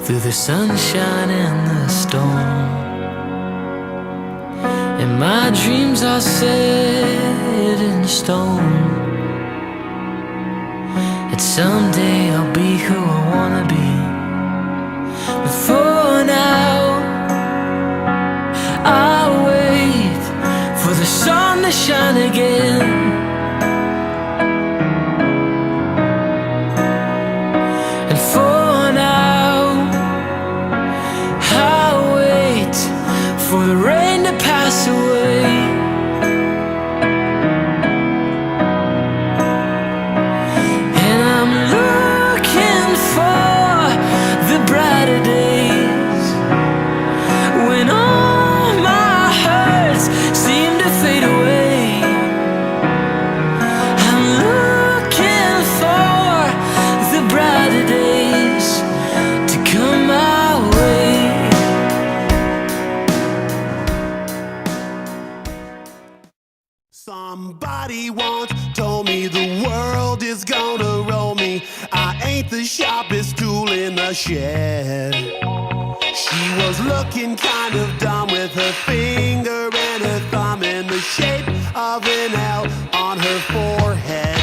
through the sunshine and the storm. And my dreams are set in stone, that someday I'll be who I wanna be. But for now, I'll wait for the sun to shine again. And for now, I'll wait for the rain to pass away. And I'm looking for the brighter days, when all my hurts seem to fade away. I'm looking for the brighter days to come my way. Somebody once told me the world is gonna roll me. I ain't the sharpest tool in the shed. She was looking kind of dumb with her finger and her thumb in the shape of an L on her forehead.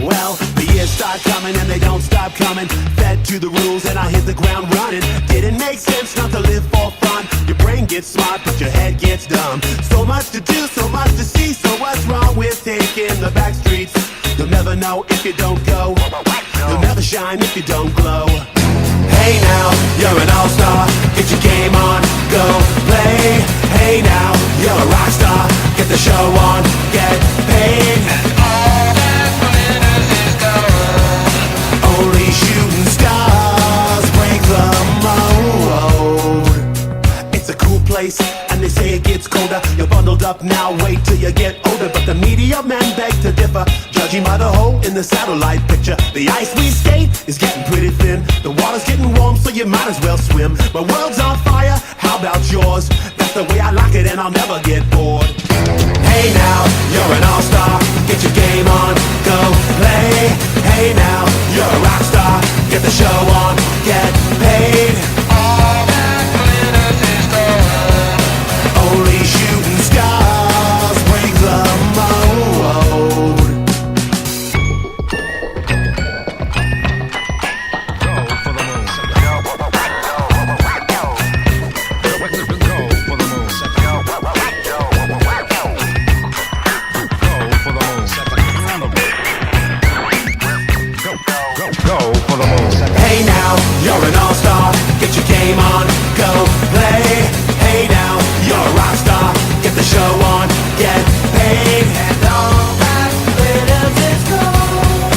Well, the years start coming and they don't stop coming. Fed to the rules and I hit the ground running. Didn't make sense not to live for fun. Your brain gets smart but your head gets dumb. So much to do, so much to see. So what's wrong with taking the back streets? You'll never know if you don't go. You'll never shine if you don't glow. Hey now, you're an all-star. Get your game on, go play. Hey now, you're a rock star. Get the show on, get paid. Only shooting stars break the mold. It's a cool place, and they say it gets colder. You're bundled up now, wait till you get older. But the media men beg to differ, judging by the hole in the satellite picture. The ice we skate is getting pretty thin. The water's getting warm, so you might as well swim. My world's on fire, how about yours? That's the way I like it, and I'll never get bored. Hey now, you're an all-star. Get your game on, go play. Hey now, you're a rock star. Get the show on, get paid. All that glitters is gold. Only shooting stars break the mold. Go for the moon. Go for the moon. Go for the moon. Hey now, you're an all-star. Get your game on, go play. Hey now, you're a rock star. Get the show on, get paid. And all that glitters is gold.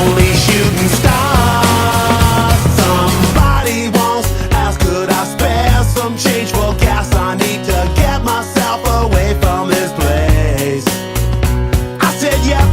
Only shooting stars. Somebody once asked, could I spare some change for gas? I need to get myself away from this place. I said, yeah,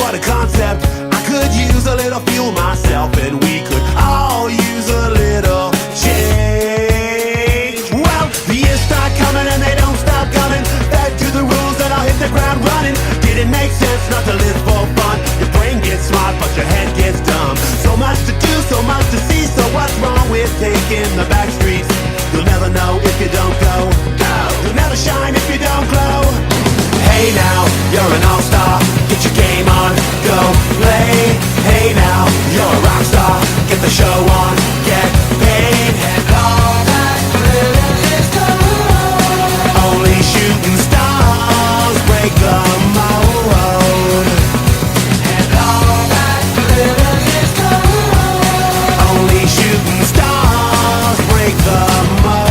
what a concept. I could use a little fuel myself, and we could all use a little change. Well, the years start coming and they don't stop coming. Back to the rules and I'll hit the ground running. Didn't make sense not to live for fun. Your brain gets smart but your head gets dumb. So much to do, so much to see. So what's wrong with taking the back streets? You'll never know if you don't go. You'll never shine if you don't glow. Hey now, you're an all-star. Get your game on, go play. Hey now, you're a rock star. Get the show on, get paid. And all that glitters is gold. Only shooting stars break the mold. And all that glitters is gold. Only shooting stars break the mold.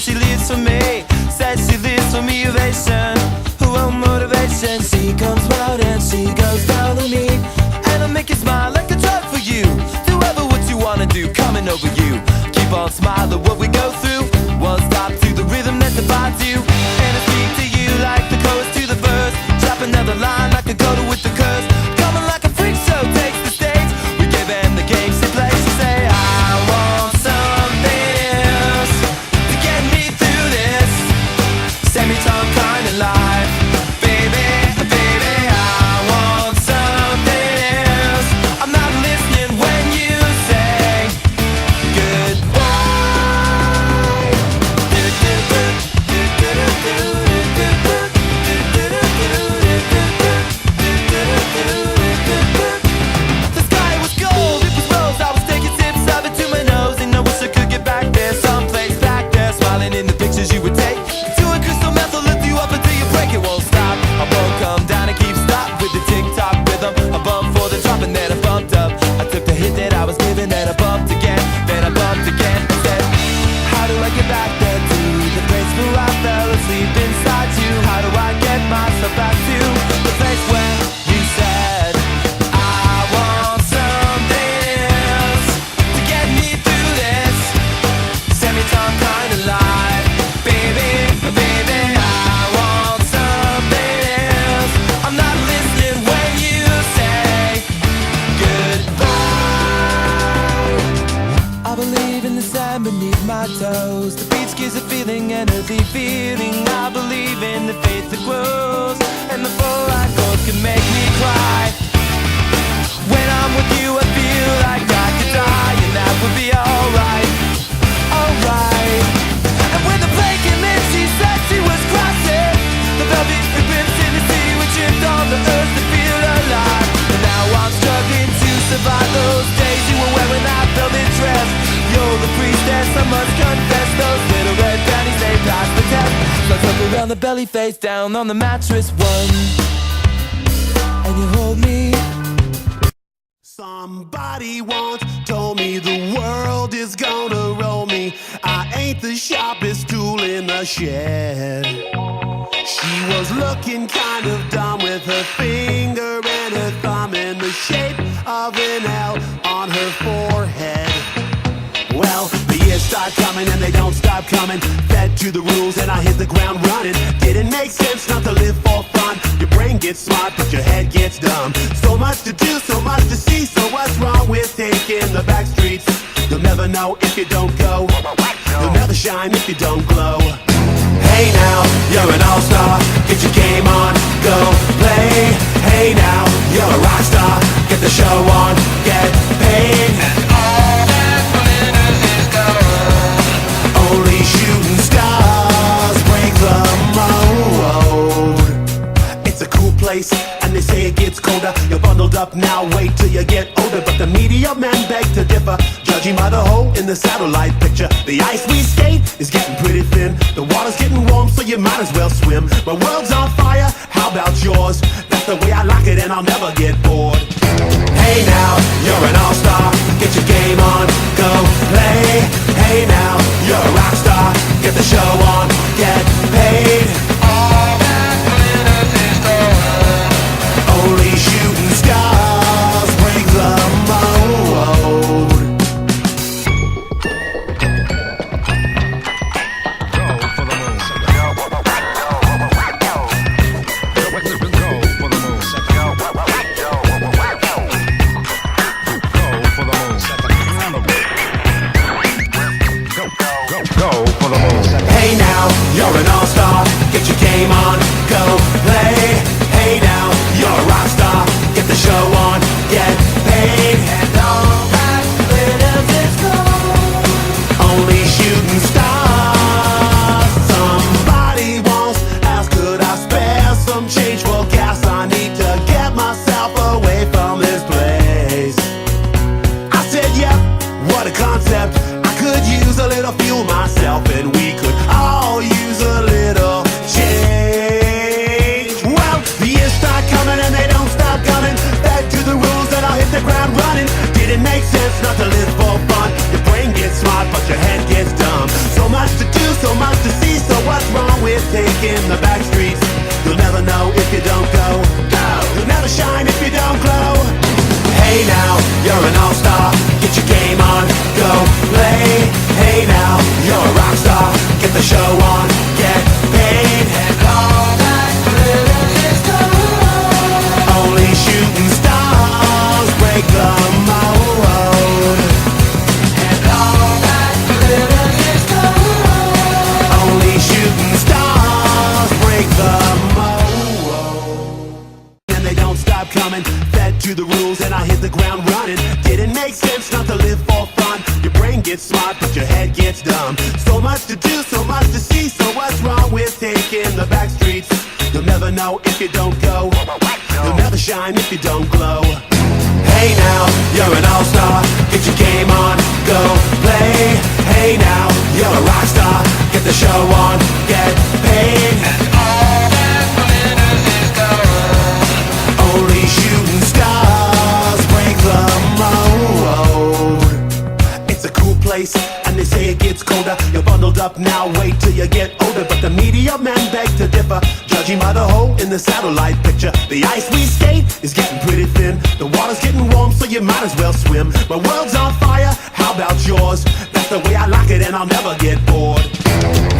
She lives for me, says she lives for me, ovation. Who will motivation? She comes round and she goes down on me, and I'll make you smile like a drug for you. Do ever what you wanna do, coming over you. Keep on smiling what we go through. Won't stop to the rhythm that defines you, and I speak to you. around the belly, face down on the mattress. One, and you hold me. Somebody once told me the world is gonna roll me. I ain't the sharpest tool in the shed. She was looking kind of dumb with her finger and her thumb in the shape of an L on her forehead. Well, the years start coming and they don't stop coming. Fed to the rules and I hit the ground running. Didn't make sense not to live for fun. Your brain gets smart but your head gets dumb. So much to do, so much to see. So what's wrong with taking the back streets? You'll never know if you don't go. You'll never shine if you don't glow. Hey now, you're an all-star. Get your game on, go play. Hey now, you're a rock star. Get the show on, get paid. Only shooting stars break the mold. It's a cool place, and they say it gets colder. You're bundled up now, wait till you get older. But the media men beg to differ, judging by the hole in the satellite picture. The ice we skate is getting pretty thin. The water's getting warm, so you might as well swim. My world's on fire, how about yours? That's the way I like it, and I'll never get bored. Hey now, you're an all-star. Get your game on, go play. Hey now, you're a rock star. Get the show on, get paid. All that glitters is gold. Only shooting stars break the mold. Go for the moon. Go for the moon. Go for the moon. Hey now, you're an all-star. Get your game on, go play. Hey now, you're a rock star. Get the show on, get paid. And all that glitters is gold. Only shooting stars. Somebody once asked, could I spare some change for gas? I need to get myself away from this place. I said, yeah, what a concept. I could use a little fuel myself, and we could all use a little change. Well, the years start coming and they don't stop coming. Back to the rules and I'll hit the ground running. Didn't make sense not to live for fun. Your brain gets smart but your head gets dumb. So much to do, so much to see. So what's wrong with taking the back streets? You'll never know if you don't go. You'll never shine if you don't glow. Hey now, you're an all-star. Get your game on, go play. Hey now, you're a rock star. Get the show on, get paid. And all that glitters is gold. Only shooting stars break the mold. And all that glitters is gold. Only shooting stars break the mold. And they don't stop coming. Fed to the rules and I hit the ground running. Didn't make sense not to live for fun. Your brain gets smart but your head gets dumb. So much to do, so much to see. So what's wrong with taking the back streets? You'll never know if you don't go. You'll never shine if you don't glow. Hey now, you're an all-star. Get your game on, go play. Hey now, you're a rock star. Get the show on, get paid. And all that glitters is gold. Only shooting stars break the mold. It's a cool place, and they say it gets colder. You're bundled up now, wait till you get older. But the media men beg to differ, judging by the hole in the satellite picture. The ice we skate is getting pretty thin. The water's getting warm, so you might as well swim. My world's on fire, how about yours? That's the way I like it, and I'll never get bored.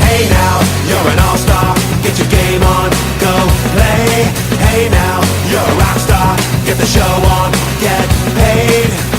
Hey now, you're an all-star. Get your game on, go play. Hey now, you're a rock star. Get the show on, get paid.